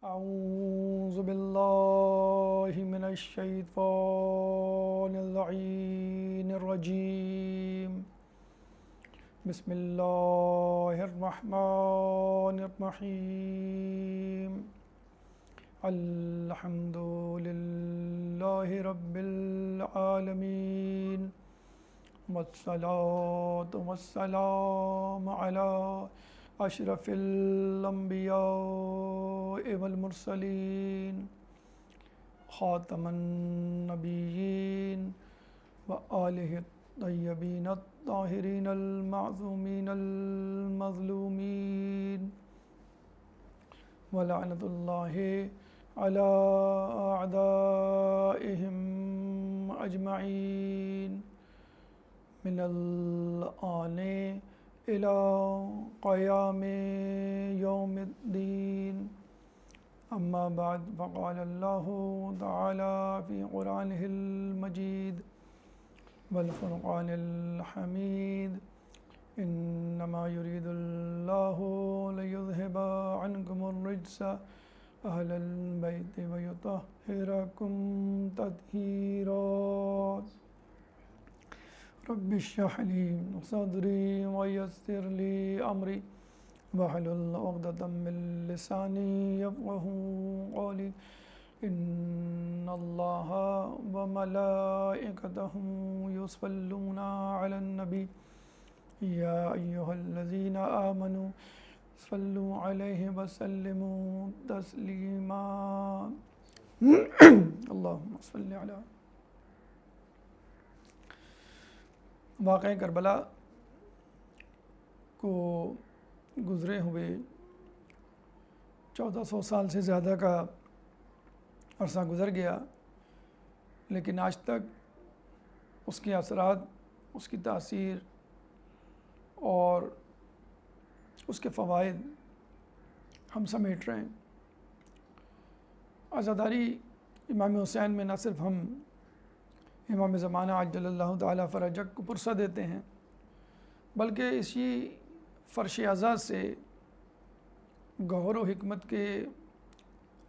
اعوذ باللہ من الشیطان اللعین الرجیم بسم اللہ الرحمن الرحیم الحمد للہ رب العالمین والصلاة والسلام علی اشرف الانبیاء والمرسلین خاتم النبیین وآلہ الطیبین الطاہرین المعصومین المظلومین ولعنۃ اللہ علی اعدائہم اجمعین من الآن الى قیام یوم الدین اما بعد فقال اللہ تعالی فی قرآنہ المجید والفرقان الحمید انما یرید اللہ لیذہب عنکم الرجس اہل البیت ویطہرکم تطہیرا رب اشرح لی صدری ویسر لی امری واحلل عقدۃ من لسانی یفقہوا قولی ان اللہ وملائکتہ یصلون علی النبی یا ایہا الذین آمنوا صلوا علیہ وسلموا تسلیما اللہم صلی علی واقعہ کربلا کو گزرے ہوئے 1400 سال سے زیادہ کا عرصہ گزر گیا، لیکن آج تک اس کے اثرات، اس کی تاثیر اور اس کے فوائد ہم سمیٹ رہے ہیں۔ عزاداری امام حسین میں نہ صرف ہم امام زمانہ عجل اللہ تعالیٰ فرجک کو پرسہ دیتے ہیں، بلکہ اسی فرش عزا سے گوہر و حکمت کے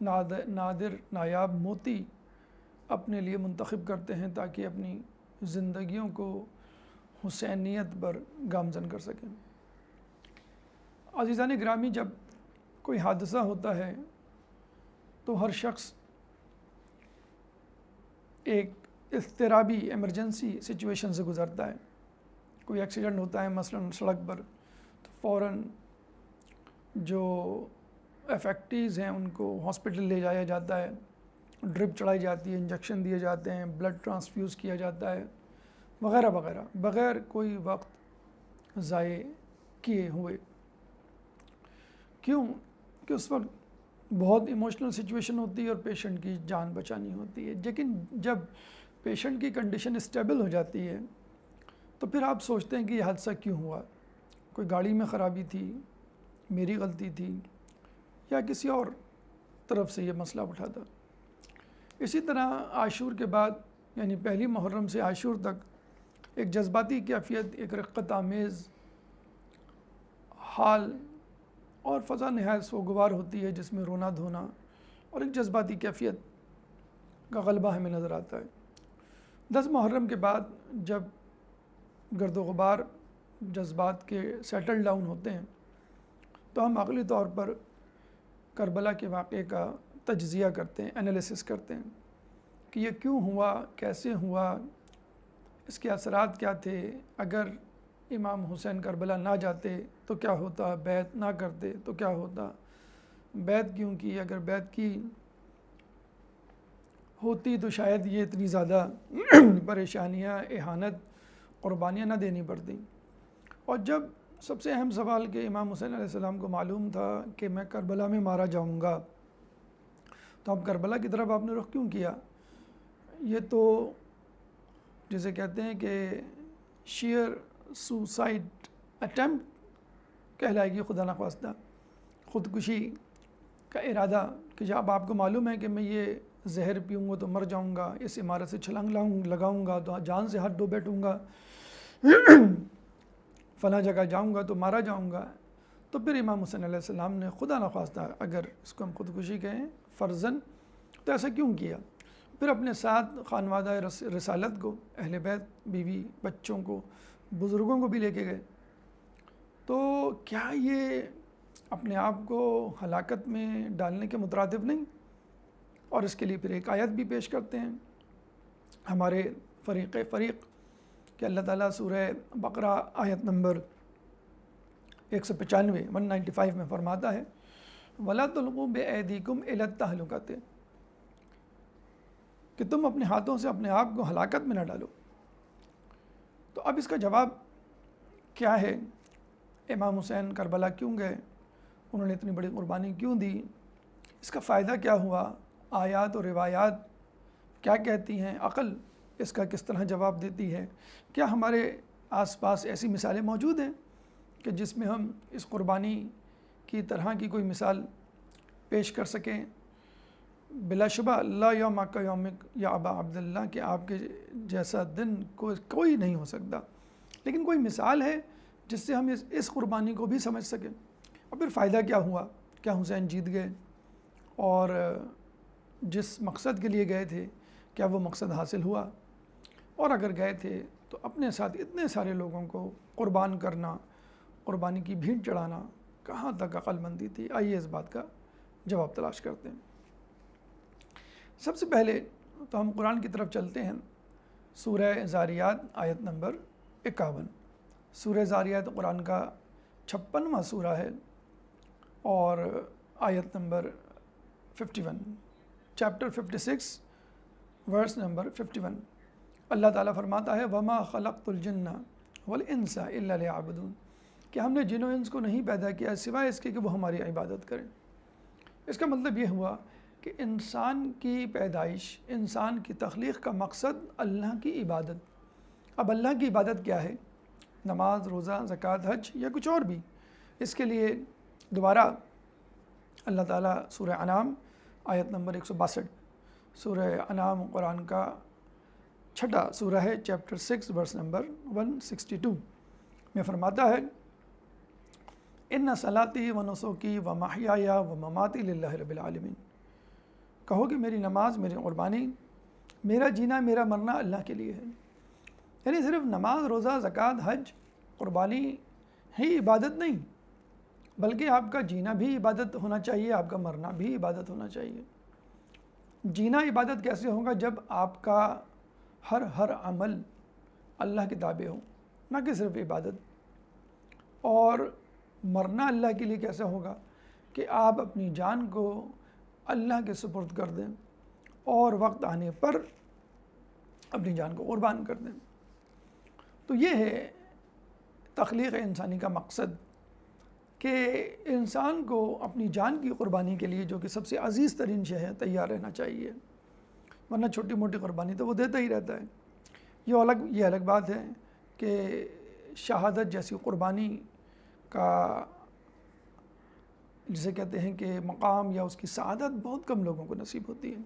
نادر نایاب موتی اپنے لیے منتخب کرتے ہیں تاکہ اپنی زندگیوں کو حسینیت پر گامزن کر سکیں۔ عزیزان گرامی، جب کوئی حادثہ ہوتا ہے تو ہر شخص ایک اضطرابی ایمرجنسی سچویشن سے گزرتا ہے۔ کوئی ایکسیڈنٹ ہوتا ہے مثلا سڑک پر تو فوراً جو افیکٹیز ہیں ان کو ہاسپٹل لے جایا جاتا ہے، ڈرپ چڑھائی جاتی ہے، انجیکشن دیے جاتے ہیں، بلڈ ٹرانسفیوز کیا جاتا ہے وغیرہ وغیرہ، بغیر کوئی وقت ضائع کیے ہوئے۔ کیوں کہ اس وقت بہت ایموشنل سچویشن ہوتی ہے اور پیشنٹ کی جان بچانی ہوتی ہے، لیکن جب پیشنٹ کی کنڈیشن اسٹیبل ہو جاتی ہے تو پھر آپ سوچتے ہیں کہ یہ حادثہ کیوں ہوا، کوئی گاڑی میں خرابی تھی، میری غلطی تھی، یا کسی اور طرف سے یہ مسئلہ اٹھا تھا۔ اسی طرح عاشور کے بعد یعنی پہلی محرم سے عاشور تک ایک جذباتی کیفیت، ایک رقت آمیز حال اور فضا نہایت سوگوار ہوتی ہے جس میں رونا دھونا اور ایک جذباتی کیفیت کا غلبہ ہمیں نظر آتا ہے۔ 10 محرم کے بعد جب گرد و غبار جذبات کے سیٹل ڈاؤن ہوتے ہیں تو ہم عقلی طور پر کربلا کے واقعے کا تجزیہ کرتے ہیں، انالیسس کرتے ہیں کہ یہ کیوں ہوا، کیسے ہوا، اس کے اثرات کیا تھے، اگر امام حسین کربلا نہ جاتے تو کیا ہوتا، بیعت نہ کرتے تو کیا ہوتا، بیعت کیوں کی، اگر بیعت کی ہوتی تو شاید یہ اتنی زیادہ پریشانیاں، اہانت، قربانیاں نہ دینی پڑتی۔ اور جب سب سے اہم سوال کہ امام حسین علیہ السلام کو معلوم تھا کہ میں کربلا میں مارا جاؤں گا، تو اب کربلا کی طرف آپ نے رخ کیوں کیا؟ یہ تو جسے کہتے ہیں کہ شیئر سوسائڈ اٹیمپٹ کہلائے گی، خدا نخواستہ خودکشی کا ارادہ، کہ جب آپ کو معلوم ہے کہ میں یہ زہر پیوں گا تو مر جاؤں گا، اس عمارت سے چھلانگ لگاؤں گا تو جان سے ہاتھ دھو بیٹھوں گا، فلاں جگہ جاؤں گا تو مارا جاؤں گا، تو پھر امام حسین علیہ السلام نے خدا نخواستہ اگر اس کو ہم خودکشی کہیں فرضاً تو ایسا کیوں کیا؟ پھر اپنے ساتھ خانوادہ رسالت کو، اہل بیت، بیوی، بچوں کو، بزرگوں کو بھی لے کے گئے. تو کیا یہ اپنے آپ کو ہلاکت میں ڈالنے کے مترادف نہیں؟ اور اس کے لیے پھر ایک آیت بھی پیش کرتے ہیں ہمارے فریق کہ اللہ تعالیٰ سورہ بقرہ آیت نمبر 195 میں فرماتا ہے وَلَا تُلْقُوا بِأَيْدِيكُمْ إِلَى التَّهْلُكَةِ، کہ تم اپنے ہاتھوں سے اپنے آپ کو ہلاکت میں نہ ڈالو. تو اب اس کا جواب کیا ہے؟ امام حسین کربلا کیوں گئے؟ انہوں نے اتنی بڑی قربانی کیوں دی؟ اس کا فائدہ کیا ہوا؟ آیات اور روایات کیا کہتی ہیں؟ عقل اس کا کس طرح جواب دیتی ہے؟ کیا ہمارے آس پاس ایسی مثالیں موجود ہیں کہ جس میں ہم اس قربانی کی طرح کی کوئی مثال پیش کر سکیں؟ بلا شبہ اللہ یوم کا یومک یا ابا عبداللہ کہ آپ کے جیسا دن کوئی نہیں ہو سکتا، لیکن کوئی مثال ہے جس سے ہم اس قربانی کو بھی سمجھ سکیں. اور پھر فائدہ کیا ہوا؟ کیا حسین جیت گئے؟ اور جس مقصد کے لیے گئے تھے کیا وہ مقصد حاصل ہوا؟ اور اگر گئے تھے تو اپنے ساتھ اتنے سارے لوگوں کو قربان کرنا، قربانی کی بھیڑ چڑھانا کہاں تک عقل مندی تھی؟ آئیے اس بات کا جواب تلاش کرتے ہیں. سب سے پہلے تو ہم قرآن کی طرف چلتے ہیں. سورہ زاریات آیت نمبر 51. سورہ زاریات قرآن کا 56واں سورہ ہے اور آیت نمبر 51، چیپٹر 56 ورس نمبر 51. اللہ تعالیٰ فرماتا ہے وَمَا خَلَقْتُ الْجِنَّ وَالْإِنسَ إِلَّا لِيَعْبُدُونَ، کہ ہم نے جن و انس کو نہیں پیدا کیا سوائے اس کے کہ وہ ہماری عبادت کریں. اس کا مطلب یہ ہوا کہ انسان کی پیدائش، انسان کی تخلیق کا مقصد اللہ کی عبادت. اب اللہ کی عبادت کیا ہے؟ نماز، روزہ، زکوٰۃ، حج یا کچھ اور بھی؟ اس کے لیے دوبارہ اللہ تعالیٰ سورہ انعام آیت نمبر 162، سورہ انعام قرآن کا 6واں سورہ ہے، چیپٹر 6 ورس نمبر 162 میں فرماتا ہے اِنَّ صَلَاتِي وَنُسُكِي وَمَحْيَايَ وَمَمَاتِي لِلَّهِ رَبِّ الْعَالَمِينَ، کہو کہ میری نماز، میری قربانی، میرا جینا، میرا مرنا اللہ کے لیے ہے. یعنی صرف نماز، روزہ، زکوٰۃ، حج، قربانی ہی عبادت نہیں، بلکہ آپ کا جینا بھی عبادت ہونا چاہیے، آپ کا مرنا بھی عبادت ہونا چاہیے. جینا عبادت کیسے ہوگا؟ جب آپ کا ہر عمل اللہ کے تابع ہو، نہ کہ صرف عبادت. اور مرنا اللہ کے لیے کیسے ہوگا؟ کہ آپ اپنی جان کو اللہ کے سپرد کر دیں اور وقت آنے پر اپنی جان کو قربان کر دیں. تو یہ ہے تخلیق انسانی کا مقصد کہ انسان کو اپنی جان کی قربانی کے لیے، جو کہ سب سے عزیز ترین شے ہے، تیار رہنا چاہیے، ورنہ چھوٹی موٹی قربانی تو وہ دیتا ہی رہتا ہے. یہ الگ بات ہے کہ شہادت جیسی قربانی کا جسے کہتے ہیں کہ مقام یا اس کی سعادت بہت کم لوگوں کو نصیب ہوتی ہے.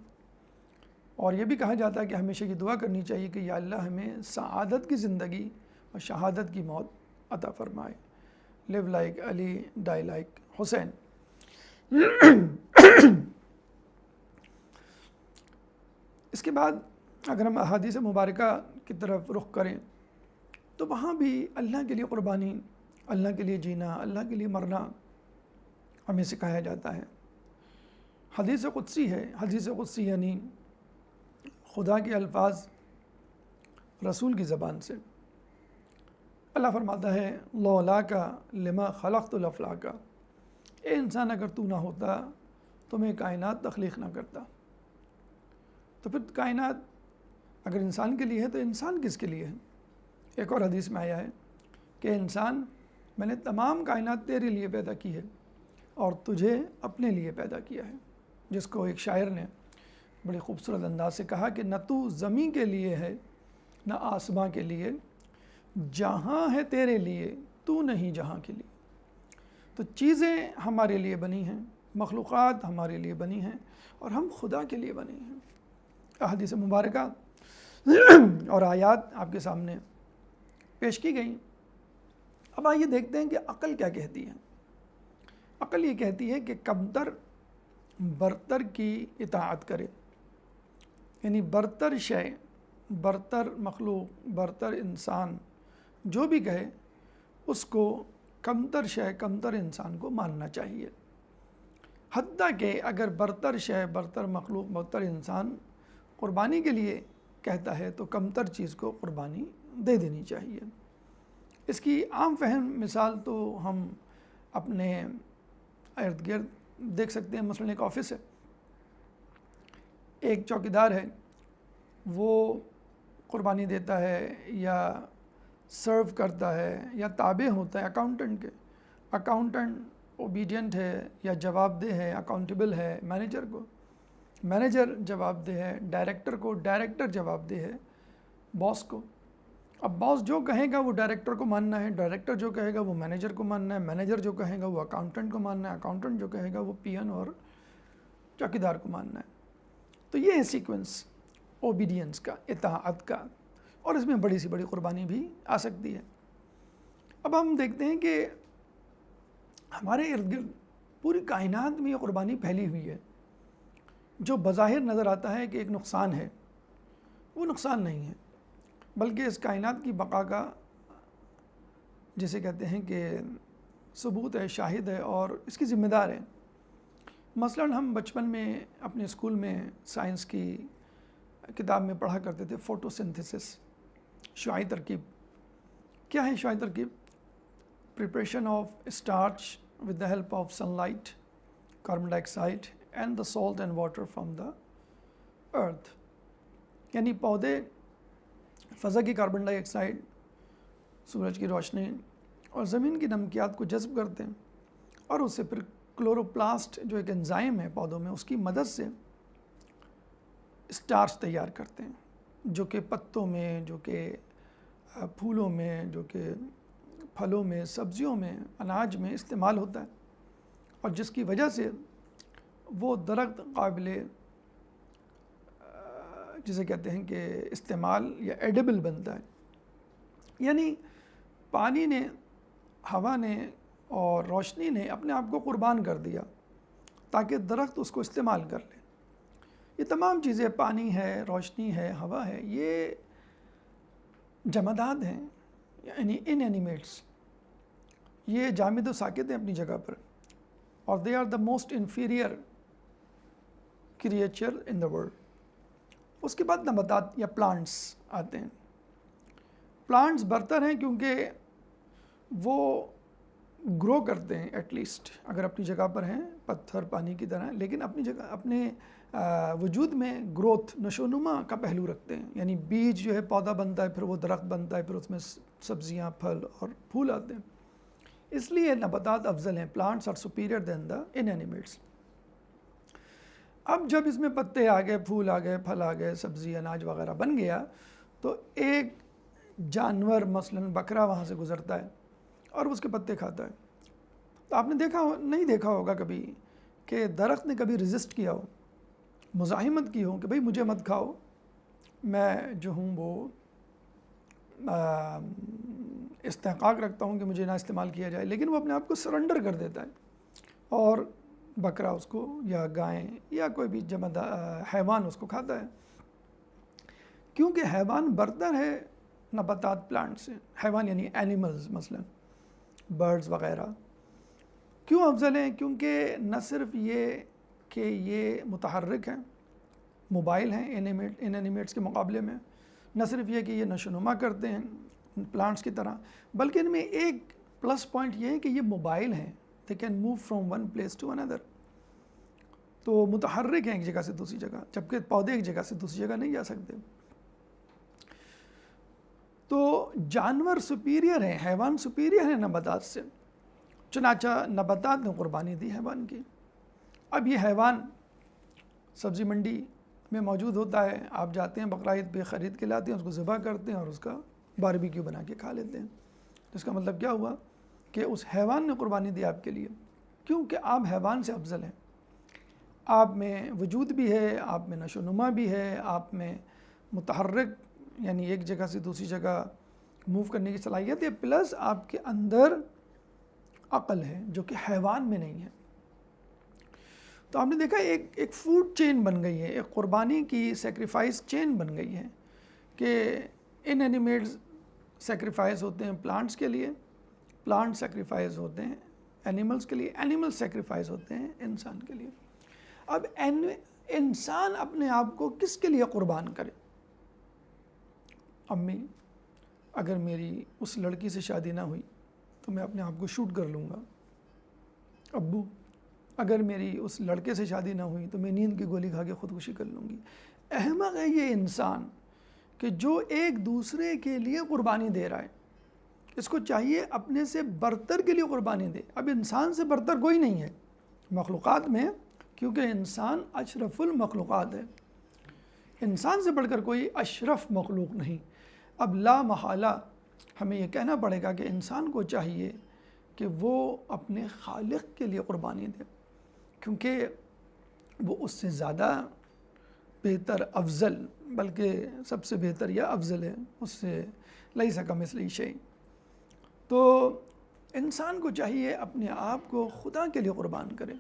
اور یہ بھی کہا جاتا ہے کہ ہمیشہ یہ دعا کرنی چاہیے کہ یا اللہ ہمیں سعادت کی زندگی اور شہادت کی موت عطا فرمائے. لیو لائک علی، ڈائی لائک حسین. اس کے بعد اگر ہم احادیث مبارکہ کی طرف رخ کریں تو وہاں بھی اللہ کے لیے قربانی، اللہ کے لیے جینا، اللہ کے لیے مرنا ہمیں سکھایا جاتا ہے. حدیث قدسی ہے. حدیث قدسی یعنی خدا کے الفاظ رسول کی زبان سے. اللہ فرماتا ہے لولاک لما خلقت الافلاک، اے انسان اگر تو نہ ہوتا تو میں کائنات تخلیق نہ کرتا. تو پھر کائنات اگر انسان کے لیے ہے تو انسان کس کے لیے ہے؟ ایک اور حدیث میں آیا ہے کہ انسان، میں نے تمام کائنات تیرے لیے پیدا کی ہے اور تجھے اپنے لیے پیدا کیا ہے. جس کو ایک شاعر نے بڑی خوبصورت انداز سے کہا کہ نہ تو زمین کے لیے ہے نہ آسماں کے لیے، جہاں ہے تیرے لیے تو نہیں جہاں کے لیے. تو چیزیں ہمارے لیے بنی ہیں، مخلوقات ہمارے لیے بنی ہیں اور ہم خدا کے لیے بنے ہیں. احادیث مبارکہ اور آیات آپ کے سامنے پیش کی گئیں. اب آئیے دیکھتے ہیں کہ عقل کیا کہتی ہے. عقل یہ کہتی ہے کہ کمتر برتر کی اطاعت کرے، یعنی برتر شے، برتر مخلوق، برتر انسان جو بھی کہے اس کو کمتر شے، کمتر انسان کو ماننا چاہیے، حتیٰ کہ اگر برتر شے، برتر مخلوق، برتر انسان قربانی کے لیے کہتا ہے تو کمتر چیز کو قربانی دے دینی چاہیے۔ اس کی عام فہم مثال تو ہم اپنے ارد گرد دیکھ سکتے ہیں۔ مثلاً ایک آفس ہے، ایک چوکیدار ہے، وہ قربانی دیتا ہے یا سرو کرتا ہے یا تابع ہوتا ہے اکاؤنٹنٹ کے۔ اکاؤنٹنٹ اوبیڈینٹ ہے یا جواب دہ ہے، اکاؤنٹیبل ہے مینیجر کو، مینیجر جواب دہ ہے ڈائریکٹر کو، ڈائریکٹر جواب دہ ہے باس کو۔ اب باس جو کہے گا وہ ڈائریکٹر کو ماننا ہے، ڈائریکٹر جو کہے گا وہ مینیجر کو ماننا ہے، مینیجر جو کہے گا وہ اکاؤنٹنٹ کو ماننا ہے، اکاؤنٹنٹ جو کہے گا وہ پی این اور چوکیدار کو ماننا ہے۔ تو یہ ہے سیکوینس اوبیڈینس کا، اطاعت کا، اور اس میں بڑی سی بڑی قربانی بھی آ سکتی ہے۔ اب ہم دیکھتے ہیں کہ ہمارے ارد گرد پوری کائنات میں یہ قربانی پھیلی ہوئی ہے۔ جو بظاہر نظر آتا ہے کہ ایک نقصان ہے، وہ نقصان نہیں ہے، بلکہ اس کائنات کی بقا کا جسے کہتے ہیں کہ ثبوت ہے، شاہد ہے اور اس کی ذمہ دار ہے۔ مثلاً ہم بچپن میں اپنے اسکول میں سائنس کی کتاب میں پڑھا کرتے تھے فوٹو سنتھسس، شعاعی ترکیب۔ کیا ہے شعاعی ترکیب؟ Preparation of starch with the help of sunlight, carbon dioxide and the salt and water from the earth, یعنی پودے فضا کی کاربن ڈائی آکسائڈ، سورج کی روشنی اور زمین کی نمکیات کو جذب کرتے ہیں، اور اس سے پھر کلوروپلاسٹ جو ایک انزائم ہے پودوں میں، اس کی مدد سے اسٹارچ تیار کرتے ہیں، جو کہ پتوں میں، جو کہ پھولوں میں، جو کہ پھلوں میں، سبزیوں میں، اناج میں استعمال ہوتا ہے، اور جس کی وجہ سے وہ درخت قابل جسے کہتے ہیں کہ استعمال یا ایڈیبل بنتا ہے۔ یعنی پانی نے، ہوا نے اور روشنی نے اپنے آپ کو قربان کر دیا تاکہ درخت اس کو استعمال کر لے۔ یہ تمام چیزیں، پانی ہے، روشنی ہے، ہوا ہے، یہ جمادات ہیں، یعنی ان اینیمیٹس، یہ جامد و ساکت ہیں اپنی جگہ پر، اور they are the most inferior creature in the world. اس کے بعد نباتات یا پلانٹس آتے ہیں۔ پلانٹس برتر ہیں کیونکہ وہ گرو کرتے ہیں، ایٹ لیسٹ اگر اپنی جگہ پر ہیں، پتھر پانی کی طرح، لیکن اپنی جگہ، اپنے وجود میں گروتھ، نشو و نما کا پہلو رکھتے ہیں۔ یعنی بیج جو ہے پودا بنتا ہے، پھر وہ درخت بنتا ہے، پھر اس میں سبزیاں، پھل اور پھول آتے ہیں۔ اس لیے نباتات افضل ہیں، plants are superior than the inanimates. اب جب اس میں پتے آ گئے، پھول آ گئے، پھل آ گئے، سبزی، اناج وغیرہ بن گیا، تو ایک جانور مثلاً بکرا وہاں سے گزرتا ہے اور اس کے پتے کھاتا ہے۔ تو آپ نے دیکھا نہیں دیکھا ہوگا کبھی کہ درخت نے کبھی ریزسٹ کیا ہو، مزاحمت کی ہو کہ بھئی مجھے مت کھاؤ، میں جو ہوں وہ استحقاق رکھتا ہوں کہ مجھے نہ استعمال کیا جائے، لیکن وہ اپنے آپ کو سرنڈر کر دیتا ہے اور بکرا اس کو، یا گائیں یا کوئی بھی حیوان اس کو کھاتا ہے، کیونکہ حیوان برتر ہے نباتات پلانٹ سے۔ حیوان یعنی اینیملز، مثلا برڈز وغیرہ کیوں افضل ہیں؟ کیونکہ نہ صرف یہ کہ یہ متحرک ہیں، موبائل ہیں ان اینیمیٹس کے مقابلے میں، نہ صرف یہ کہ یہ نشو و نما کرتے ہیں پلانٹس کی طرح، بلکہ ان میں ایک پلس پوائنٹ یہ ہے کہ یہ موبائل ہیں، they can move from one place to another، تو متحرک ہیں ایک جگہ سے دوسری جگہ، جبکہ پودے ایک جگہ سے دوسری جگہ نہیں جا سکتے۔ تو جانور سپیریئر ہیں، حیوان سپیریئر ہیں نباتات سے، چنانچہ نباتات نے قربانی دی حیوان کی۔ اب یہ حیوان سبزی منڈی میں موجود ہوتا ہے، آپ جاتے ہیں بقرعید پہ خرید کے لاتے ہیں، اس کو ذبح کرتے ہیں اور اس کا باربیکیو بنا کے کھا لیتے ہیں۔ اس کا مطلب کیا ہوا کہ اس حیوان نے قربانی دی آپ کے لیے، کیونکہ آپ حیوان سے افضل ہیں، آپ میں وجود بھی ہے، آپ میں نشو و نما بھی ہے، آپ میں متحرک یعنی ایک جگہ سے دوسری جگہ موو کرنے کی صلاحیت ہے، پلس آپ کے اندر عقل ہے جو کہ حیوان میں نہیں ہے۔ تو آپ نے دیکھا ایک فوڈ چین بن گئی ہے، ایک قربانی کی سیکریفائس چین بن گئی ہے کہ ان اینیمیٹس سیکریفائز ہوتے ہیں پلانٹس کے لیے، پلانٹ سیکریفائز ہوتے ہیں اینیملس کے لیے، اینیمل سیکریفائز ہوتے ہیں انسان کے لیے۔ اب انسان اپنے آپ کو کس کے لیے قربان کرے؟ امی، اگر میری اس لڑکی سے شادی نہ ہوئی تو میں اپنے آپ کو شوٹ کر لوں گا۔ ابو، اگر میری اس لڑکے سے شادی نہ ہوئی تو میں نیند کی گولی کھا کے خودکشی کر لوں گی۔ احمق ہے یہ انسان کہ جو ایک دوسرے کے لیے قربانی دے رہا ہے۔ اس کو چاہیے اپنے سے برتر کے لیے قربانی دے۔ اب انسان سے برتر کوئی نہیں ہے مخلوقات میں، کیونکہ انسان اشرف المخلوقات ہے۔ انسان سے بڑھ کر کوئی اشرف مخلوق نہیں۔ اب لا محالہ ہمیں یہ کہنا پڑے گا کہ انسان کو چاہیے کہ وہ اپنے خالق کے لیے قربانی دے، کیونکہ وہ اس سے زیادہ بہتر، افضل، بلکہ سب سے بہتر یا افضل ہے، اس سے لیس کمثلہ شیء۔ تو انسان کو چاہیے اپنے آپ کو خدا کے لیے قربان کرے۔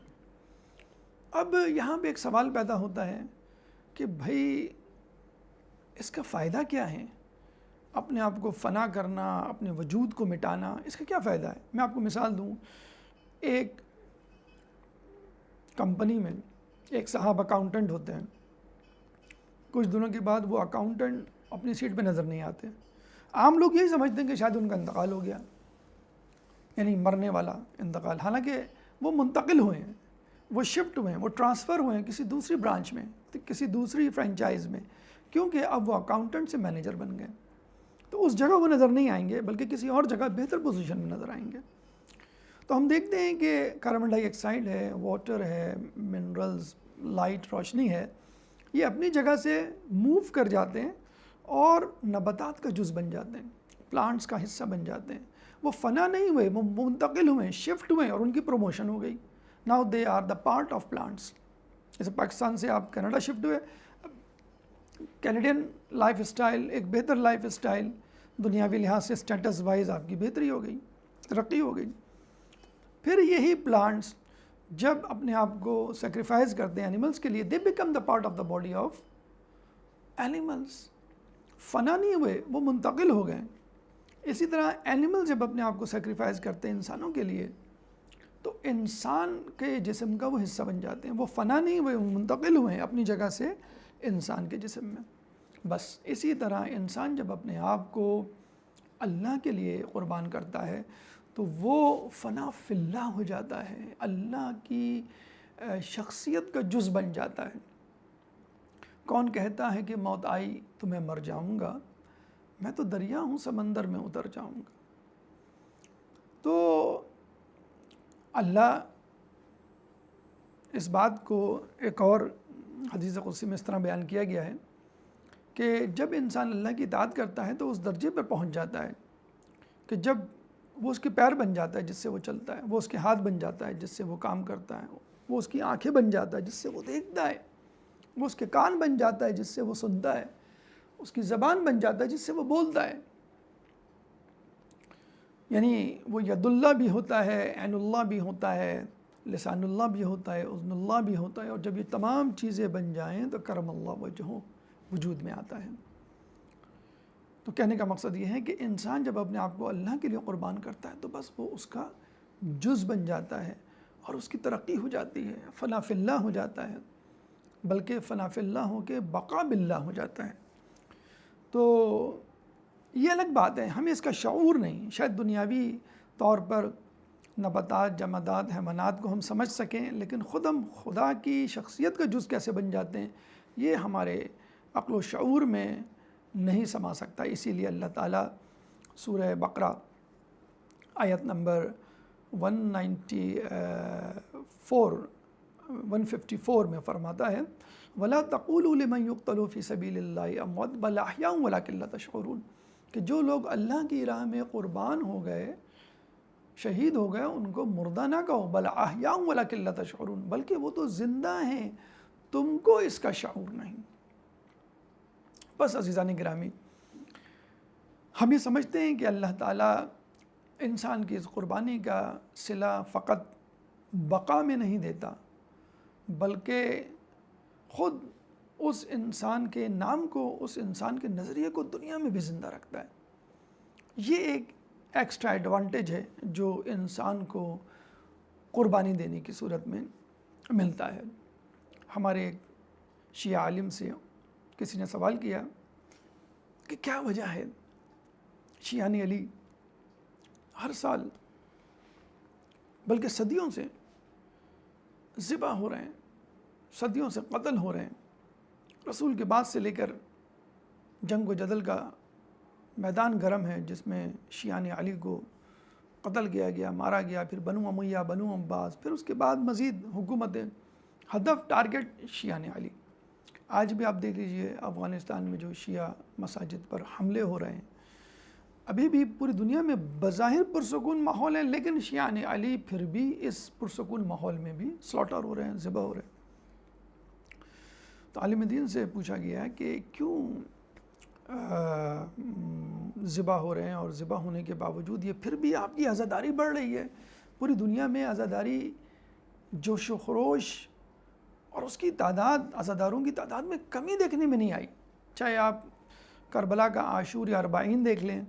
اب یہاں پہ ایک سوال پیدا ہوتا ہے کہ بھائی اس کا فائدہ کیا ہے؟ اپنے آپ کو فنا کرنا، اپنے وجود کو مٹانا، اس کا کیا فائدہ ہے؟ میں آپ کو مثال دوں، ایک کمپنی میں ایک صاحب اکاؤنٹنٹ ہوتے ہیں، کچھ دنوں کے بعد وہ اکاؤنٹنٹ اپنی سیٹ پہ نظر نہیں آتے۔ عام لوگ یہی سمجھتے ہیں کہ شاید ان کا انتقال ہو گیا، یعنی مرنے والا انتقال، حالانکہ وہ منتقل ہوئے ہیں، وہ شفٹ ہوئے ہیں، وہ ٹرانسفر ہوئے ہیں کسی دوسری برانچ میں، کسی دوسری فرینچائز میں، کیونکہ اب وہ اکاؤنٹنٹ سے مینیجر بن گئے۔ تو اس جگہ وہ نظر نہیں آئیں گے، بلکہ کسی اور جگہ بہتر پوزیشن میں نظر آئیں گے۔ تو ہم دیکھتے ہیں کہ کاربن ڈائی آکسائڈ ہے، واٹر ہے، منرلز، لائٹ، روشنی ہے، یہ اپنی جگہ سے موو کر جاتے ہیں اور نباتات کا جز بن جاتے ہیں، پلانٹس کا حصہ بن جاتے ہیں۔ وہ فنا نہیں ہوئے، وہ منتقل ہوئے، شفٹ ہوئے اور ان کی پروموشن ہو گئی۔ Now they are the part of plants. جیسے پاکستان سے آپ کینیڈا شفٹ ہوئے، کینیڈین لائف اسٹائل ایک بہتر لائف اسٹائل، دنیاوی لحاظ سے اسٹیٹس وائز آپ کی بہتری ہو گئی، ترقی ہو گئی۔ پھر یہی پلانٹس جب اپنے آپ کو سیکریفائز کرتے ہیں اینیملس کے لیے، they become the part of the body of animals. فنا نہیں ہوئے، وہ منتقل ہو گئے۔ اسی طرح اینیمل جب اپنے آپ کو سیکریفائز کرتے ہیں انسانوں کے لیے، تو انسان کے جسم کا وہ حصہ بن جاتے ہیں۔ وہ فنا نہیں ہوئے، وہ منتقل ہوئے ہیں اپنی جگہ سے انسان کے جسم میں۔ بس اسی طرح انسان جب اپنے آپ کو اللہ کے لیے قربان کرتا ہے تو وہ فنا فی اللہ ہو جاتا ہے، اللہ کی شخصیت کا جز بن جاتا ہے۔ کون کہتا ہے کہ موت آئی تو میں مر جاؤں گا؟ میں تو دریا ہوں، سمندر میں اتر جاؤں گا۔ تو اللہ اس بات کو ایک اور حدیث قدسی میں اس طرح بیان کیا گیا ہے کہ جب انسان اللہ کی اطاعت کرتا ہے تو اس درجے پر پہنچ جاتا ہے کہ جب وہ اس کے پیر بن جاتا ہے جس سے وہ چلتا ہے، وہ اس کے ہاتھ بن جاتا ہے جس سے وہ کام کرتا ہے، وہ اس کی آنکھیں بن جاتا ہے جس سے وہ دیکھتا ہے، وہ اس کے کان بن جاتا ہے جس سے وہ سنتا ہے، اس کی زبان بن جاتا ہے جس سے وہ بولتا ہے۔ یعنی وہ ید اللہ بھی ہوتا ہے، عین اللہ بھی ہوتا ہے، لسان اللہ بھی ہوتا ہے، اذن اللہ بھی ہوتا ہے، اور جب یہ تمام چیزیں بن جائیں تو کرم اللہ وجہہ وجود میں آتا ہے۔ تو کہنے کا مقصد یہ ہے کہ انسان جب اپنے آپ کو اللہ کے لیے قربان کرتا ہے تو بس وہ اس کا جز بن جاتا ہے اور اس کی ترقی ہو جاتی ہے، فنا فی اللہ ہو جاتا ہے، بلکہ فنا فی اللہ ہو کے بقا باللہ ہو جاتا ہے۔ تو یہ الگ بات ہے، ہمیں اس کا شعور نہیں۔ شاید دنیاوی طور پر نباتات، جمادات، حیوانات کو ہم سمجھ سکیں، لیکن خود ہم خدا کی شخصیت کا جز کیسے بن جاتے ہیں یہ ہمارے عقل و شعور میں نہیں سما سکتا۔ اسی لیے اللہ تعالیٰ سورہ بقرہ آیت نمبر 154 میں فرماتا ہے وَلَا تَقُولُوا لِمَنْ يُقْتَلُ فِي سَبِيلِ اللَّهِ أَمْوَاتٌ بَلْ أَحْيَاءٌ وَلَكِنْ لَا تَشْعُرُونَ، کہ جو لوگ اللہ کی راہ میں قربان ہو گئے، شہید ہو گئے، ان کو مردہ نہ کہو، بل احیاء ولکن لا تشعرون، بلکہ وہ تو زندہ ہیں، تم کو اس کا شعور نہیں۔ بس عزیزان گرامی، ہم یہ سمجھتے ہیں کہ اللہ تعالیٰ انسان کی اس قربانی کا صلہ فقط بقا میں نہیں دیتا، بلکہ خود اس انسان کے نام کو، اس انسان کے نظریے کو دنیا میں بھی زندہ رکھتا ہے۔ یہ ایک ایکسٹرا ایڈوانٹیج ہے جو انسان کو قربانی دینے کی صورت میں ملتا ہے۔ ہمارے ایک شیعہ عالم سے کسی نے سوال کیا کہ کیا وجہ ہے شیعان علی ہر سال بلکہ صدیوں سے ذبح ہو رہے ہیں، صدیوں سے قتل ہو رہے ہیں، رسول کے بعد سے لے کر جنگ و جدل کا میدان گرم ہے جس میں شیعان علی کو قتل کیا گیا، مارا گیا، پھر بنو امیہ، بنو عباس، پھر اس کے بعد مزید حکومتیں، ہدف ٹارگٹ شیعان علی۔ آج بھی آپ دیکھ لیجئے افغانستان میں جو شیعہ مساجد پر حملے ہو رہے ہیں، ابھی بھی پوری دنیا میں بظاہر پرسکون ماحول ہے، لیکن شیعان علی پھر بھی اس پرسکون ماحول میں بھی سلاٹر ہو رہے ہیں، ذبح ہو رہے ہیں۔ تو عالم دین سے پوچھا گیا ہے کہ کیوں ذبح ہو رہے ہیں، اور ذبح ہونے کے باوجود یہ پھر بھی آپ کی عزاداری بڑھ رہی ہے۔ پوری دنیا میں عزاداری، جوش و خروش اور اس کی تعداد، عزاداروں کی تعداد میں کمی دیکھنے میں نہیں آئی۔ چاہے آپ کربلا کا عاشور یا اربعین دیکھ لیں،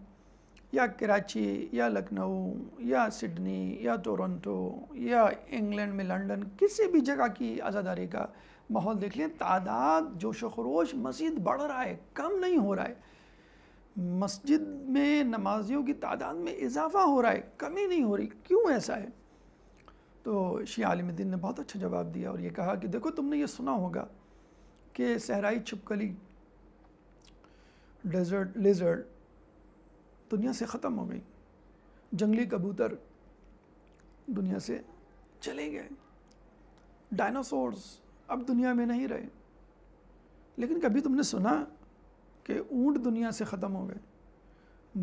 یا کراچی یا لکھنؤ یا سڈنی یا ٹورنٹو یا انگلینڈ میں لنڈن، کسی بھی جگہ کی عزاداری کا ماحول دیکھ لیں، تعداد، جوش و خروش مزید بڑھ رہا ہے، کم نہیں ہو رہا ہے۔ مسجد میں نمازیوں کی تعداد میں اضافہ ہو رہا ہے، کمی نہیں ہو رہی۔ کیوں ایسا ہے؟ تو شیعہ عالم دین نے بہت اچھا جواب دیا اور یہ کہا کہ دیکھو، تم نے یہ سنا ہوگا کہ صحرائی چھپکلی، ڈیزرٹ لیزرڈ دنیا سے ختم ہو گئی، جنگلی کبوتر دنیا سے چلے گئے، ڈائناسورز اب دنیا میں نہیں رہے۔ لیکن کبھی تم نے سنا کہ اونٹ دنیا سے ختم ہو گئے،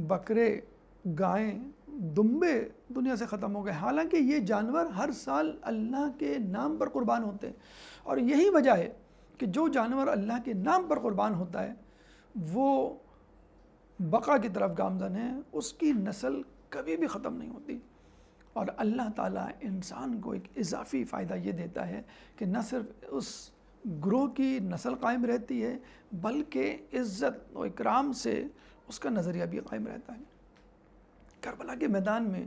بکرے، گائیں، دمبے دنیا سے ختم ہو گئے؟ حالانکہ یہ جانور ہر سال اللہ کے نام پر قربان ہوتے ہیں، اور یہی وجہ ہے کہ جو جانور اللہ کے نام پر قربان ہوتا ہے وہ بقا کی طرف گامزن ہے، اس کی نسل کبھی بھی ختم نہیں ہوتی۔ اور اللہ تعالیٰ انسان کو ایک اضافی فائدہ یہ دیتا ہے کہ نہ صرف اس گروہ کی نسل قائم رہتی ہے، بلکہ عزت و اکرام سے اس کا نظریہ بھی قائم رہتا ہے۔ کربلا کے میدان میں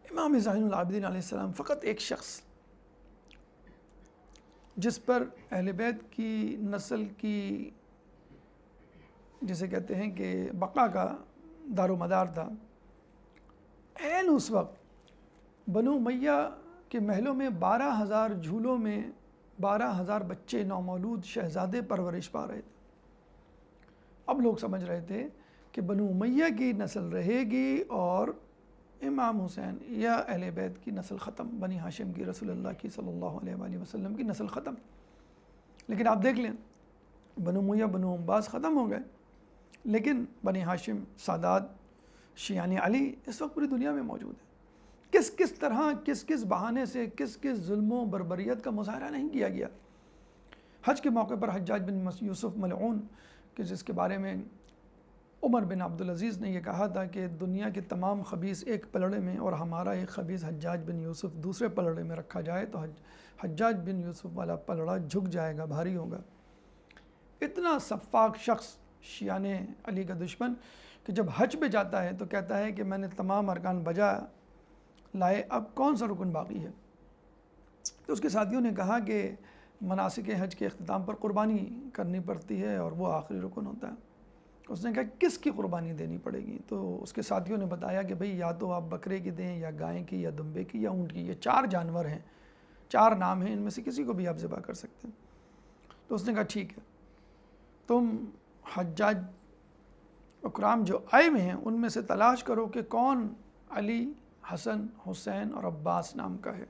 امام زین العابدین علیہ السلام فقط ایک شخص جس پر اہل بیت کی نسل کی، جسے کہتے ہیں کہ بقا کا دار و مدار تھا، عین اس وقت بنو امیہ کے محلوں میں 12,000 جھولوں میں 12,000 بچے نومولود شہزادے پرورش پا رہے تھے۔ اب لوگ سمجھ رہے تھے کہ بنو امیہ کی نسل رہے گی اور امام حسین یا اہل بیت کی نسل ختم، بنی ہاشم کی، رسول اللہ کی صلی اللہ علیہ وآلہ وسلم کی نسل ختم۔ لیکن آپ دیکھ لیں، بنو امیہ، بنو عباس ختم ہو گئے، لیکن بنی ہاشم، سادات، شیعان علی اس وقت پوری دنیا میں موجود ہے۔ کس کس طرح، کس کس بہانے سے، کس کس ظلم و بربریت کا مظاہرہ نہیں کیا گیا۔ حج کے موقع پر حجاج بن یوسف ملعون، کہ جس کے بارے میں عمر بن عبدالعزیز نے یہ کہا تھا کہ دنیا کے تمام خبیث ایک پلڑے میں اور ہمارا ایک خبیث حجاج بن یوسف دوسرے پلڑے میں رکھا جائے تو حجاج بن یوسف والا پلڑا جھک جائے گا، بھاری ہوگا۔ اتنا سفاک شخص، شیعان علی کا دشمن، کہ جب حج پہ جاتا ہے تو کہتا ہے کہ میں نے تمام ارکان بجا لائے، اب کون سا رکن باقی ہے؟ تو اس کے ساتھیوں نے کہا کہ مناسک حج کے اختتام پر قربانی کرنی پڑتی ہے اور وہ آخری رکن ہوتا ہے۔ اس نے کہا کس کی قربانی دینی پڑے گی؟ تو اس کے ساتھیوں نے بتایا کہ بھئی یا تو آپ بکرے کی دیں، یا گائیں کی، یا دمبے کی، یا اونٹ کی۔ یہ 4 جانور ہیں، 4 نام ہیں، ان میں سے کسی کو بھی آپ ذبح کر سکتے ہیں۔ تو اس نے کہا ٹھیک ہے، تم حجاج اکرام جو آئے ہوئے ہیں ان میں سے تلاش کرو کہ کون علی، حسن، حسین اور عباس نام کا ہے۔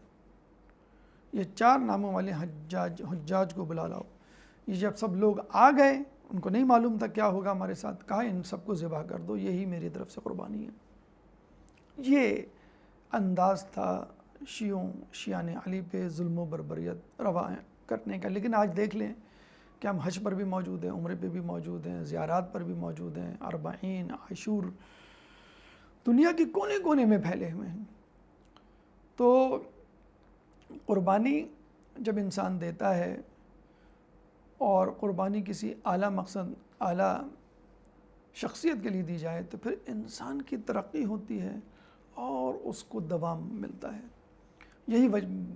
یہ 4 ناموں والے حجاج کو بلا لاؤ۔ یہ جب سب لوگ آ گئے، ان کو نہیں معلوم تھا کیا ہوگا ہمارے ساتھ، کہا ان سب کو ذبح کر دو، یہی میری طرف سے قربانی ہے۔ یہ انداز تھا شیعان علی پہ ظلم و بربریت روا کرنے کا۔ لیکن آج دیکھ لیں کہ ہم حج پر بھی موجود ہیں، عمرے پہ بھی موجود ہیں، زیارات پر بھی موجود ہیں، اربعین، عاشور، دنیا کے کونے کونے میں پھیلے ہوئے ہیں۔ تو قربانی جب انسان دیتا ہے اور قربانی کسی اعلیٰ مقصد، اعلیٰ شخصیت کے لیے دی جائے تو پھر انسان کی ترقی ہوتی ہے اور اس کو دوام ملتا ہے۔ یہی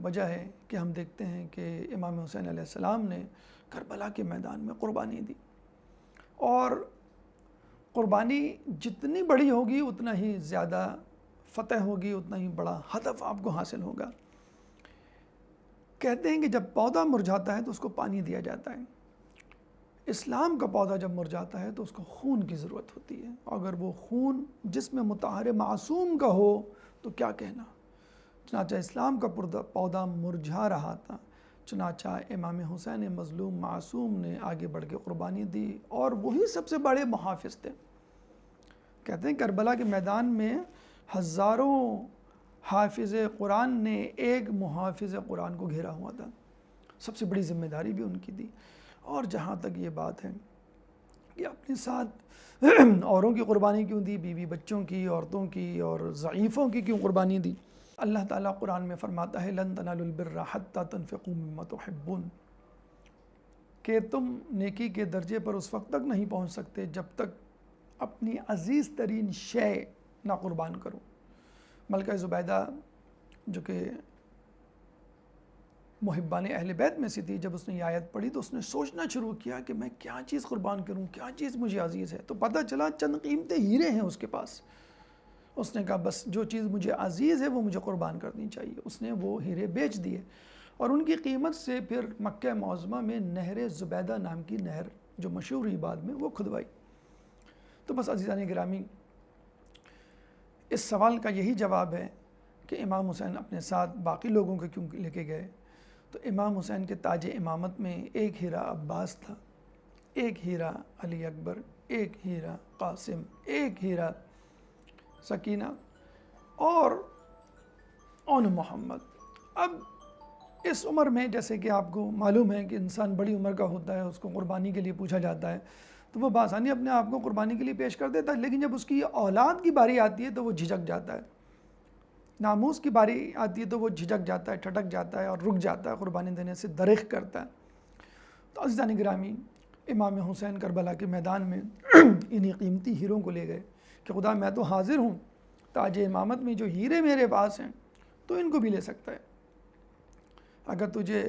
وجہ ہے کہ ہم دیکھتے ہیں کہ امام حسین علیہ السلام نے کربلا کے میدان میں قربانی دی، اور قربانی جتنی بڑی ہوگی اتنا ہی زیادہ فتح ہوگی، اتنا ہی بڑا ہدف آپ کو حاصل ہوگا۔ کہتے ہیں کہ جب پودا مرجھاتا ہے تو اس کو پانی دیا جاتا ہے۔ اسلام کا پودا جب مرجھاتا ہے تو اس کو خون کی ضرورت ہوتی ہے، اگر وہ خون جسم مطہر معصوم کا ہو تو کیا کہنا۔ چنانچہ اسلام کا پودا مرجھا رہا تھا، چنانچہ امام حسین مظلوم معصوم نے آگے بڑھ کے قربانی دی، اور وہی سب سے بڑے محافظ تھے۔ کہتے ہیں کربلا کے میدان میں ہزاروں حافظ قرآن نے ایک محافظ قرآن کو گھیرا ہوا تھا، سب سے بڑی ذمہ داری بھی ان کی دی۔ اور جہاں تک یہ بات ہے کہ اپنے ساتھ اوروں کی قربانی کیوں دی، بیوی بچوں کی، عورتوں کی اور ضعیفوں کی کیوں قربانی دی؟ اللہ تعالیٰ قرآن میں فرماتا ہے لن تنالوا البر حتی تنفقوا مما تحبون، کہ تم نیکی کے درجے پر اس وقت تک نہیں پہنچ سکتے جب تک اپنی عزیز ترین شے نہ قربان کرو۔ ملکہ زبیدہ جو کہ محبان اہل بیت میں سے تھی، جب اس نے یہ آیت پڑھی تو اس نے سوچنا شروع کیا کہ میں کیا چیز قربان کروں، کیا چیز مجھے عزیز ہے۔ تو پتہ چلا چند قیمتی ہیرے ہیں اس کے پاس۔ اس نے کہا بس جو چیز مجھے عزیز ہے وہ مجھے قربان کرنی چاہیے۔ اس نے وہ ہیرے بیچ دیے، اور ان کی قیمت سے پھر مکہ معظمہ میں نہر زبیدہ نام کی نہر جو مشہور ہوئی بعد میں، وہ کھدوائی۔ تو بس عزیزان گرامی، اس سوال کا یہی جواب ہے کہ امام حسین اپنے ساتھ باقی لوگوں کو کیوں لے کے گئے۔ تو امام حسین کے تاج امامت میں ایک ہیرا عباس تھا، ایک ہیرا علی اکبر، ایک ہیرا قاسم، ایک ہیرا سکینہ اور محمد۔ اب اس عمر میں جیسے کہ آپ کو معلوم ہے کہ انسان بڑی عمر کا ہوتا ہے، اس کو قربانی کے لیے پوچھا جاتا ہے تو وہ بآسانی اپنے آپ کو قربانی کے لیے پیش کر دیتا ہے، لیکن جب اس کی اولاد کی باری آتی ہے تو وہ جھجک جاتا ہے، ناموس کی باری آتی ہے تو وہ جھجک جاتا ہے، ٹھٹک جاتا ہے اور رک جاتا ہے، قربانی دینے سے درخ کرتا ہے۔ تو عزیزان گرامی، امام حسین کربلا کے میدان میں انہی قیمتی ہیروں کو لے گئے کہ خدا میں تو حاضر ہوں، تاج امامت میں جو ہیرے میرے پاس ہیں تو ان کو بھی لے سکتا ہے۔ اگر تجھے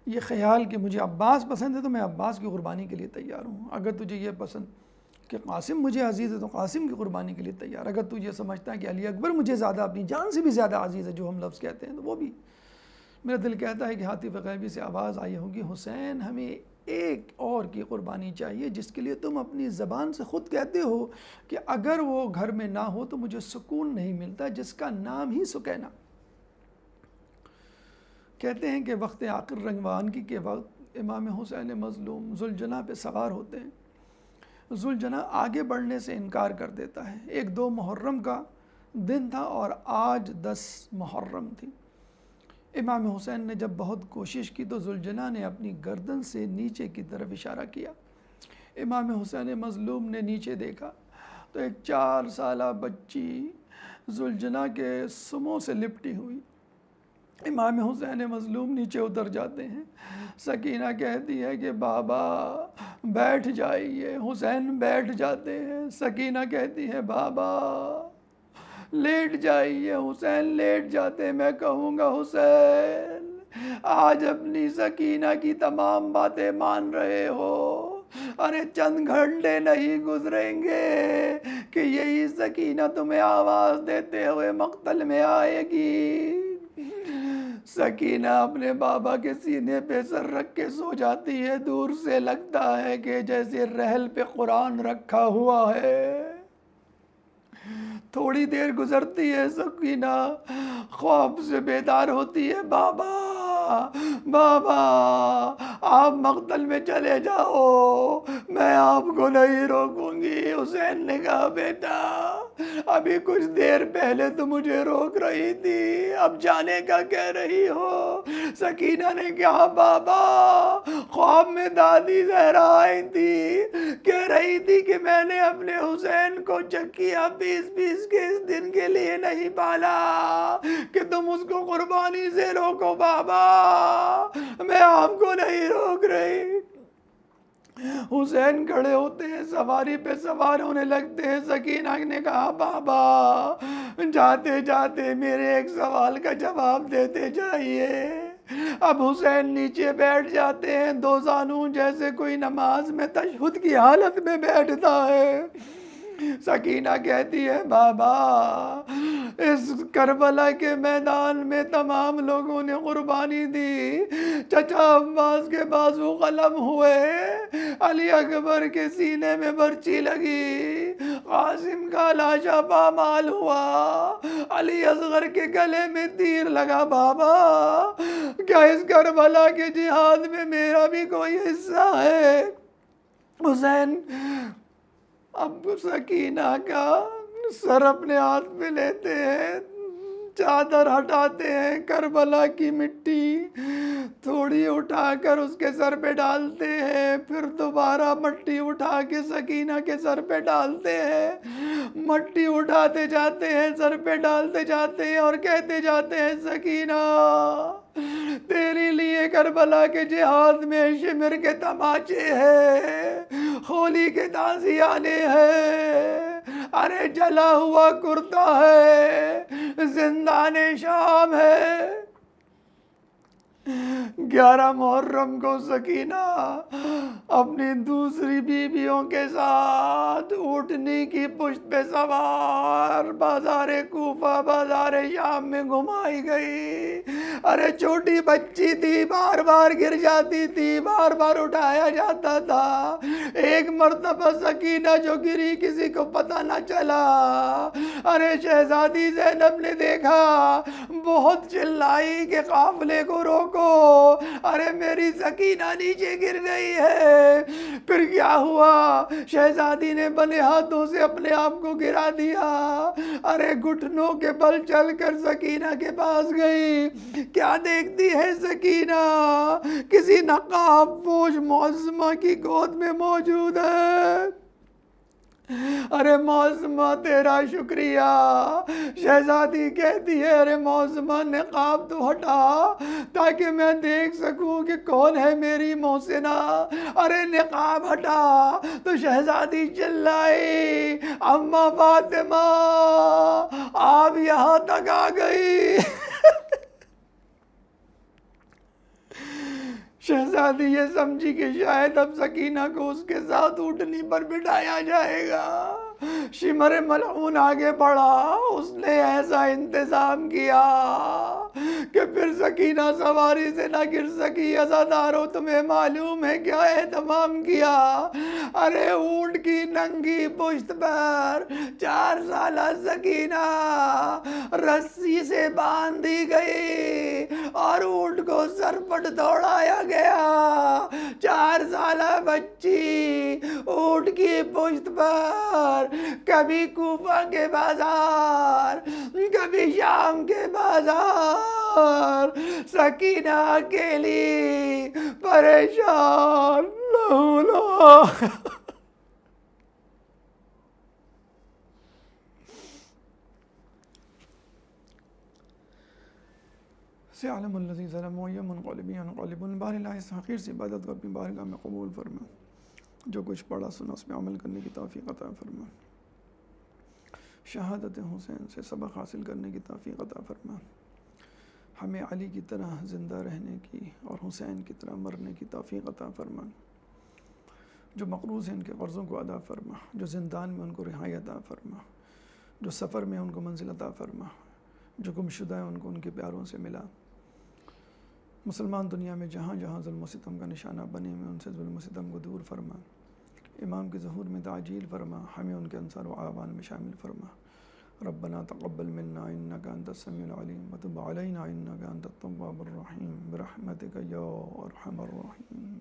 یہ خیال کہ مجھے عباس پسند ہے تو میں عباس کی قربانی کے لیے تیار ہوں، اگر تجھے یہ پسند کہ قاسم مجھے عزیز ہے تو قاسم کی قربانی کے لیے تیار، اگر تو یہ سمجھتا ہے کہ علی اکبر مجھے زیادہ، اپنی جان سے بھی زیادہ عزیز ہے جو ہم لفظ کہتے ہیں، تو وہ بھی۔ میرا دل کہتا ہے کہ ہاتف غیبی سے آواز آئی ہوگی حسین ہمیں ایک اور کی قربانی چاہیے جس کے لیے تم اپنی زبان سے خود کہتے ہو کہ اگر وہ گھر میں نہ ہو تو مجھے سکون نہیں ملتا، جس کا نام ہی سکینہ۔ کہتے ہیں کہ وقت آخر رنگوانگی کے وقت امام حسین مظلوم ذوالجناح پہ سوار ہوتے ہیں۔ ذوالجناح آگے بڑھنے سے انکار کر دیتا ہے۔ 1-2 محرم کا دن تھا اور آج 10 محرم تھی۔ امام حسین نے جب بہت کوشش کی تو ذوالجناح نے اپنی گردن سے نیچے کی طرف اشارہ کیا۔ امام حسین مظلوم نے نیچے دیکھا تو ایک 4 سالہ بچی ذوالجناح کے سموں سے لپٹی ہوئی۔ امام حسین مظلوم نیچے اتر جاتے ہیں۔ سکینہ کہتی ہے کہ بابا بیٹھ جائیے، حسین بیٹھ جاتے ہیں۔ سکینہ کہتی ہے بابا لیٹ جائیے، حسین لیٹ جاتے ہیں۔ میں کہوں گا حسین آج اپنی سکینہ کی تمام باتیں مان رہے ہو، ارے چند گھنٹے نہیں گزریں گے کہ یہی سکینہ تمہیں آواز دیتے ہوئے مقتل میں آئے گی۔ سکینہ اپنے بابا کے سینے پہ سر رکھ کے سو جاتی ہے، دور سے لگتا ہے کہ جیسے رحل پہ قرآن رکھا ہوا ہے۔ تھوڑی دیر گزرتی ہے، سکینہ خواب سے بیدار ہوتی ہے، بابا بابا آپ مقتل میں چلے جاؤ، میں آپ کو نہیں روکوں گی۔ حسین نے کہا بیٹا ابھی کچھ دیر پہلے تو مجھے روک رہی تھی، اب جانے کا کہہ رہی ہو؟ سکینہ نے کہا بابا خواب میں دادی زہرا آئی تھی، کہہ رہی تھی کہ میں نے اپنے حسین کو چکیا 20 کے اس دن کے لیے نہیں پالا کہ تم اس کو قربانی سے روکو بابا، میں آپ کو نہیں روک رہی۔ حسین کھڑے ہوتے ہیں، سواری پہ سوار ہونے لگتے ہیں۔ سکینہ نے کہا بابا جاتے جاتے میرے ایک سوال کا جواب دیتے جائیے۔ اب حسین نیچے بیٹھ جاتے ہیں، دو زانوں جیسے کوئی نماز میں تشہد کی حالت میں بیٹھتا ہے۔ سکینہ کہتی ہے بابا اس کربلا کے میدان میں تمام لوگوں نے قربانی دی، چچا عباس کے بازو قلم ہوئے، علی اکبر کے سینے میں برچی لگی، قاسم کا لاشا پامال ہوا، علی اصغر کے گلے میں تیر لگا۔ بابا کیا اس کربلا کے جہاد میں میرا بھی کوئی حصہ ہے؟ حسین اب سکینہ کا سر اپنے ہاتھ میں لیتے ہیں، چادر ہٹاتے ہیں، کربلا کی مٹی تھوڑی اٹھا کر اس کے سر پہ ڈالتے ہیں، پھر دوبارہ مٹی اٹھا کے سکینہ کے سر پہ ڈالتے ہیں، مٹی اٹھاتے جاتے ہیں، سر پہ ڈالتے جاتے ہیں اور کہتے جاتے ہیں سکینہ تیرے لیے کربلا کے جہاد میں شمر کے تماچے ہیں، ہولی کے تازیانے ہیں، ارے جلا ہوا کرتا ہے، زندان شام ہے۔ 11 محرم کو سکینہ اپنی دوسری بیویوں کے ساتھ اونٹنی کی پشت پہ سوار بازار کوفہ بازار شام میں گھمائی گئی۔ ارے چھوٹی بچی تھی، بار بار گر جاتی تھی، بار بار اٹھایا جاتا تھا، ایک مرتبہ سکینہ جو گری کسی کو پتہ نہ چلا۔ ارے شہزادی زینب نے دیکھا، بہت چلائی کہ قافلے کو روکو، ارے میری سکینہ نیچے گر گئی ہے۔ پھر کیا ہوا؟ شہزادی نے بنے ہاتھوں سے اپنے آپ کو گرا دیا، ارے گھٹنوں کے بل چل کر سکینہ کے پاس گئی۔ کیا دیکھتی ہے سکینہ؟ کسی نقاب پوش معصمہ کی گود میں موجود ہے۔ ارے معصمہ تیرا شکریہ۔ شہزادی کہتی ہے ارے معصمہ نقاب تو ہٹا تاکہ میں دیکھ سکوں کہ کون ہے میری محسنہ۔ ارے نقاب ہٹا تو شہزادی چلائی اماں فاطمہ آپ یہاں تک آ گئی۔ شہزادی یہ سمجھی کہ شاید اب سکینہ کو اس کے ساتھ اونٹنی پر بٹھایا جائے گا۔ شمر ملعون آگے بڑھا، اس نے ایسا انتظام کیا کہ پھر سکینہ سواری سے نہ گر سکی۔ عزادارو تمہیں معلوم ہے کیا اہتمام کیا؟ ارے اونٹ کی ننگی پشت پر 4 سالہ سکینہ رسی سے باندھ دی گئی اور اونٹ کو سرپٹ دوڑایا گیا۔ 4 سالہ بچی اونٹ کی پشت پر کبھی کوفہ کے بازار، کبھی شام کے بازار، سکینہ اکیلی پریشان لہولا۔ سیعلم الذی ظلموا ای منقلب ینقلبون۔ بار الہ اس حقیر سے عبادت کو اپنی بارگاہ میں قبول فرما، جو کچھ پڑھا سنا اس میں عمل کرنے کی توفیق عطا فرما، شہادت حسین سے سبق حاصل کرنے کی توفیق عطا فرما، ہمیں علی کی طرح زندہ رہنے کی اور حسین کی طرح مرنے کی توفیق عطا فرما، جو مقروض ہیں ان کے قرضوں کو ادا فرما، جو زندان میں ان کو رہائی عطا فرما، جو سفر میں ان کو منزل عطا فرما، جو گمشدہ ہیں ان کو ان کے پیاروں سے ملا۔ مسلمان دنیا میں جہاں جہاں ظلم و ستم کا نشانہ بنے ہوئے ان سے ظلم و ستم کو دور فرما، امام کے ظہور میں تعجیل فرما، ہمیں ان کے انصار و اعوان میں شامل فرما۔ ربنا تقبل منا انک انت السمیع العلیم وتب علینا انک انت التواب الرحیم برحمتک یا ارحم الراحمین۔